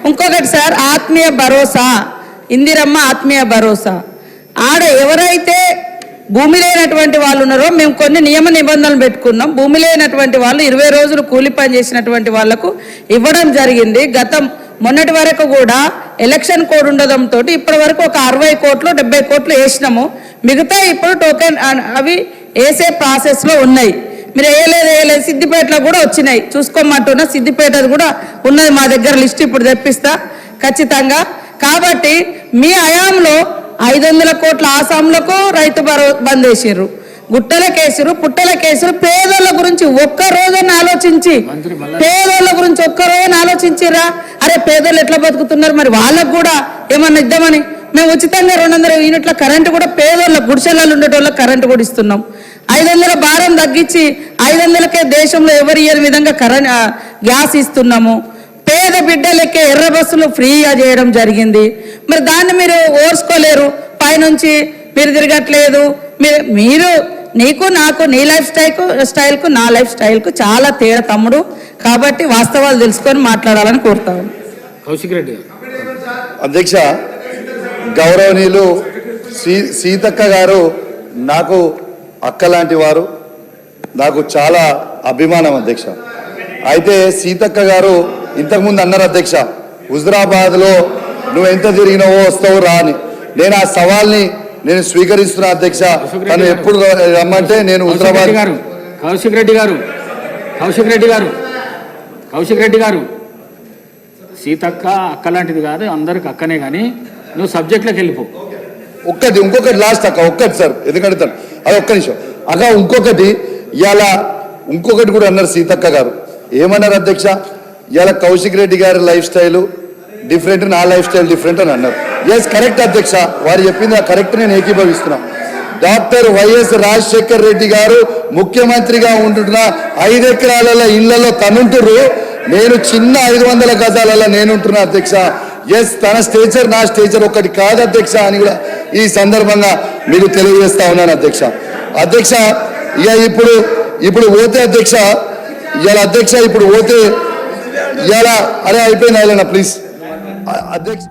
ఇంకొకటి సార్, ఆత్మీయ భరోసా, ఇందిరమ్మ ఆత్మీయ భరోసా. ఆడ ఎవరైతే భూమి లేనటువంటి వాళ్ళు ఉన్నారో మేము కొన్ని నియమ నిబంధనలు పెట్టుకున్నాం. భూమి లేనటువంటి వాళ్ళు 20 రోజులు కూలి పని చేసినటువంటి వాళ్లకు ఇవ్వడం జరిగింది. మొన్నటి వరకు కూడా ఎలక్షన్ కోడ్ ఉండడంతో ఇప్పటి వరకు ఒక 60 కోట్లు 70 కోట్లు వేసినాము. మిగతా ఇప్పుడు టోకెన్ అవి వేసే ప్రాసెస్లో ఉన్నాయి. మీరు వేయలేదు సిద్దిపేటలో కూడా వచ్చినాయి, చూసుకోమంటున్నా. సిద్దిపేటది కూడా ఉన్నది మా దగ్గర, లిస్ట్ ఇప్పుడు తెప్పిస్తా ఖచ్చితంగా. కాబట్టి మీ హయాంలో 500 కోట్ల ఆసాంలకు రైతు బంద్ వేసిర్రు, గుట్టల కేసులు పుట్టల కేసులు. పేదోళ్ళ గురించి ఒక్క రోజున ఆలోచించి, పేదోళ్ళ గురించి ఒక్క రోజున ఆలోచించిరా? అరే పేదోళ్ళు ఎట్లా బతుకుతున్నారు, మరి వాళ్ళకు కూడా ఏమన్నా ఇద్దామని మేము ఉచితంగా 200 యూనిట్ల కరెంటు కూడా పేదోళ్ళ గుడిసెలలో ఉండేటోళ్ళకి కరెంటు కూడా ఇస్తున్నాం. 500 భారం తగ్గించి 500కే దేశంలో ఎవరు ఇయ్యని విధంగా గ్యాస్ ఇస్తున్నాము. పేద బిడ్డలకే ఎర్ర బస్సులు ఫ్రీగా చేయడం జరిగింది. మరి దాన్ని మీరు ఓర్చుకోలేరు. పైనుంచి మీరు తిరగట్లేదు. మీరు నీకు నాకు, నీ లైఫ్ స్టైల్కు నా లైఫ్ స్టైల్కు చాలా తేడా తమ్ముడు. కాబట్టి వాస్తవాలు తెలుసుకొని మాట్లాడాలని కోరుతాను. కౌశిక్ రెడ్డి అధ్యక్ష, గౌరవనీయులు సీతక్క గారు నాకు అక్క లాంటి వారు, నాకు చాలా అభిమానం అధ్యక్ష. అయితే సీతక్క గారు ఇంతకుముందు అన్నారు అధ్యక్ష, హుజరాబాద్లో నువ్వు ఎంత తిరిగినావో వస్తావు రా అని. నేను ఆ సవాల్ని నేను స్వీకరిస్తున్నా అధ్యక్ష. తను ఎప్పుడు రమ్మంటే నేను హుజరాబాద్. కౌశిక్ రెడ్డి గారు సీతక్క అక్క లాంటిది కాదు, అందరికి అక్కనే. కానీ నువ్వు సబ్జెక్ట్లోకి వెళ్ళిపో. ఇంకొకటి లాస్ట్ అక్క, ఒక్కటి సార్, ఎందుకంటే అది ఒక్క నిమిషం అక్క. ఇంకొకటి కూడా అన్నారు సీతక్క గారు. ఏమన్నారు అధ్యక్ష? ఇవాళ కౌశిక్ రెడ్డి గారి లైఫ్ స్టైల్ డిఫరెంట్, నా లైఫ్ స్టైల్ డిఫరెంట్ అని అన్నారు. ఎస్ కరెక్ట్ అధ్యక్ష, వారు చెప్పింది కరెక్ట్, నేను ఏకీభవిస్తున్నా. డాక్టర్ వైఎస్ రాజశేఖర్ రెడ్డి గారు ముఖ్యమంత్రిగా ఉంటున్న 5 ఎకరాల ఇళ్లలో తనుంటురు, నేను చిన్న 500 గజాలలో నేనుంటున్నా అధ్యక్ష. ఎస్, తన స్టేచర్ నా స్టేచర్ ఒకటి కాదు అధ్యక్ష అని కూడా ఈ సందర్భంగా మీకు తెలియజేస్తా ఉన్నాను అధ్యక్ష. అధ్యక్ష ఇక ఇప్పుడు పోతే అధ్యక్ష, ఇప్పుడు పోతే ఇలా అరే అయిపోయింది ప్లీజ్ అధ్యక్ష.